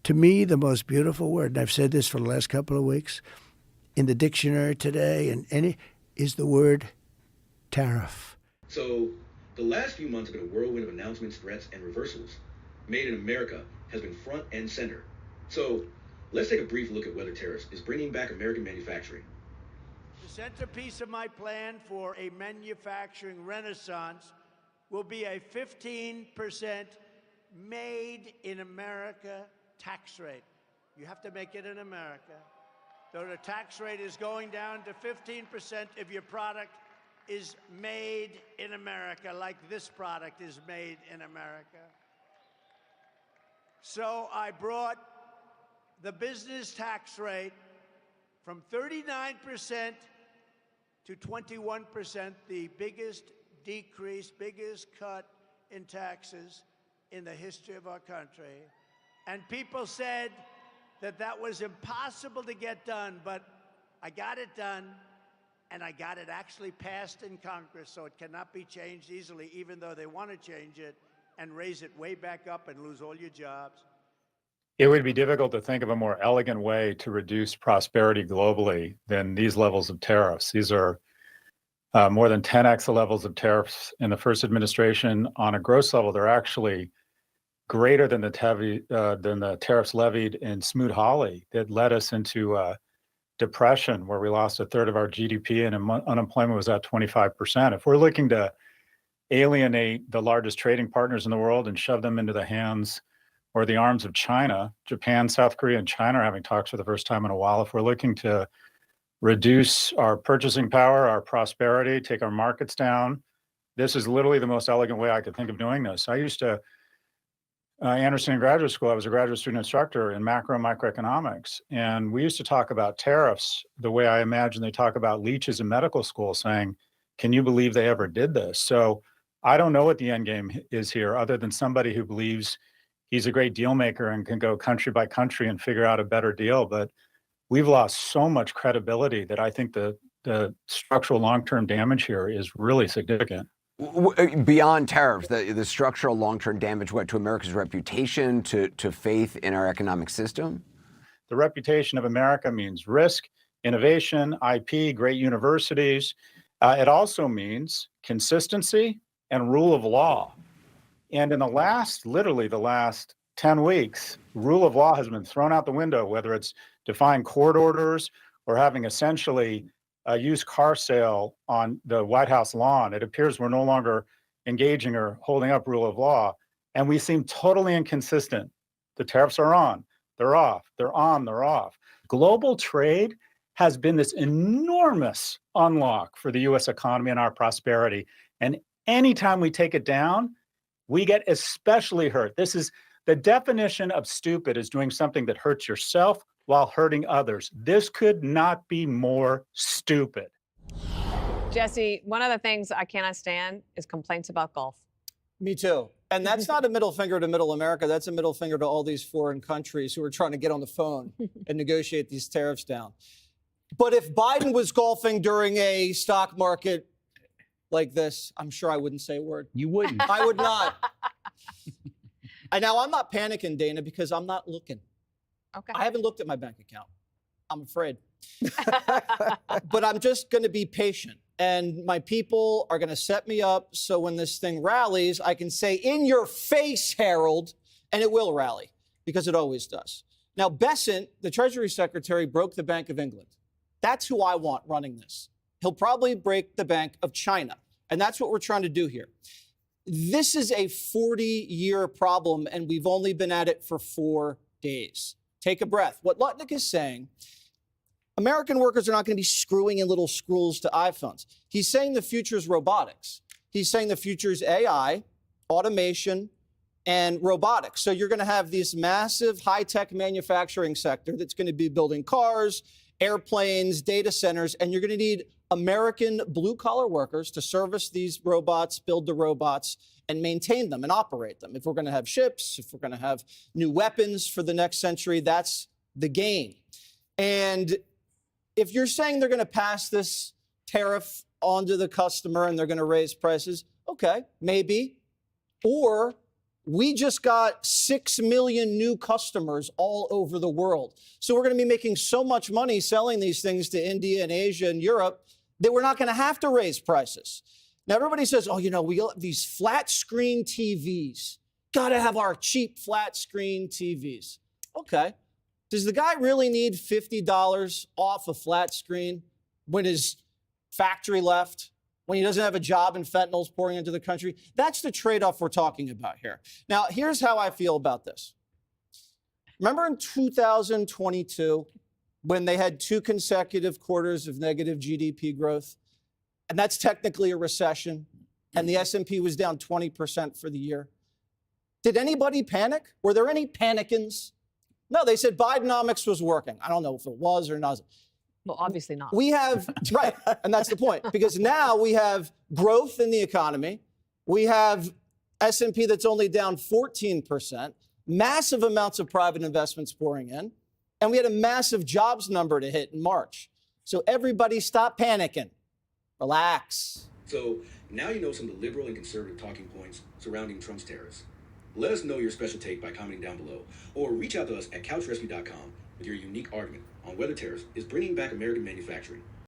To me, the most beautiful word, and I've said this for the last couple of weeks, in the dictionary today, is the word tariff. So the last few months have been a whirlwind of announcements, threats, and reversals. Made in America has been front and center. So let's take a brief look at whether tariffs is bringing back American manufacturing. The centerpiece of my plan for a manufacturing renaissance will be a 15% made in America tax rate. You have to make it in America. So the tax rate is going down to 15% if your product is made in America, like this product is made in America. So I brought the business tax rate from 39% to 21%, the biggest decrease, biggest cut in taxes in the history of our country. And people said that that was impossible to get done, but I got it done, and I got it actually passed in Congress, so it cannot be changed easily, even though they want to change it and raise it way back up and lose all your jobs. It would be difficult to think of a more elegant way to reduce prosperity globally than these levels of tariffs. These are more than 10x the levels of tariffs in the first administration. On a gross level, they're actually greater than the tariffs levied in Smoot-Hawley that led us into depression, where we lost a third of our GDP and unemployment was at 25%. If we're looking to alienate the largest trading partners in the world and shove them into the hands or the arms of China, Japan, South Korea, and China are having talks for the first time in a while. If we're looking to reduce our purchasing power, our prosperity, take our markets down, this is literally the most elegant way I could think of doing this. I used to, Anderson in graduate school, I was a graduate student instructor in macro and microeconomics. And we used to talk about tariffs the way I imagine they talk about leeches in medical school, saying, can you believe they ever did this? So I don't know what the end game is here, other than somebody who believes he's a great deal maker and can go country by country and figure out a better deal. But we've lost so much credibility that I think the structural long-term damage here is really significant. Beyond tariffs, the structural long-term damage, what, to America's reputation, to faith in our economic system? The reputation of America means risk, innovation, IP, great universities. It also means consistency and rule of law. And in literally the last 10 weeks, rule of law has been thrown out the window, whether it's defying court orders or having essentially a used car sale on the White House lawn. It appears we're no longer engaging or holding up rule of law, and we seem totally inconsistent. The tariffs are on, they're off, they're on, they're off. Global trade has been this enormous unlock for the US economy and our prosperity. And anytime we take it down, we get especially hurt. This is the definition of stupid, is doing something that hurts yourself while hurting others. This could not be more stupid. Jesse, one of the things I cannot stand is complaints about golf. Me too. And that's not a middle finger to middle America. That's a middle finger to all these foreign countries who are trying to get on the phone and negotiate these tariffs down. But if Biden was golfing during a stock market like this, I'm sure I wouldn't say a word. You wouldn't. I would not. Now, I'm not panicking, Dana, because I'm not looking. Okay. I haven't looked at my bank account. I'm afraid. But I'm just going to be patient. And my people are going to set me up so when this thing rallies, I can say, in your face, Harold, and it will rally, because it always does. Now, Bessent, the Treasury Secretary, broke the Bank of England. That's who I want running this. He'll probably break the Bank of China. And that's what we're trying to do here. This is a 40-year problem, and we've only been at it for 4 days. Take a breath. What Lutnick is saying, American workers are not going to be screwing in little screws to iPhones. He's saying the future is robotics. He's saying the future is AI, automation, and robotics. So you're going to have this massive high-tech manufacturing sector that's going to be building cars, airplanes, data centers, and you're going to need American blue-collar workers to service these robots, build the robots, and maintain them and operate them. If we're going to have ships, if we're going to have new weapons for the next century, that's the game. And if you're saying they're going to pass this tariff onto the customer and they're going to raise prices, okay, maybe. Or We just got 6 million new customers all over the world. So we're going to be making so much money selling these things to India and Asia and Europe that we're not going to have to raise prices. Now, everybody says, oh, we have these flat screen TVs. Got to have our cheap flat screen TVs. Okay. Does the guy really need $50 off a flat screen when his factory left? When he doesn't have a job and fentanyl's pouring into the country? That's the trade-off we're talking about here. Now, here's how I feel about this. Remember in 2022, when they had 2 consecutive quarters of negative GDP growth? And that's technically a recession, and the S&P was down 20% for the year. Did anybody panic? Were there any panicans? No, they said Bidenomics was working. I don't know if it was or not. Well, obviously not. We have, right, and that's the point, because now we have growth in the economy. We have S&P that's only down 14%, massive amounts of private investments pouring in, and we had a massive jobs number to hit in March. So everybody stop panicking. Relax. So now you know some of the liberal and conservative talking points surrounding Trump's tariffs. Let us know your special take by commenting down below, or reach out to us at couchrescue.com with your unique argument on whether tariffs is bringing back American manufacturing.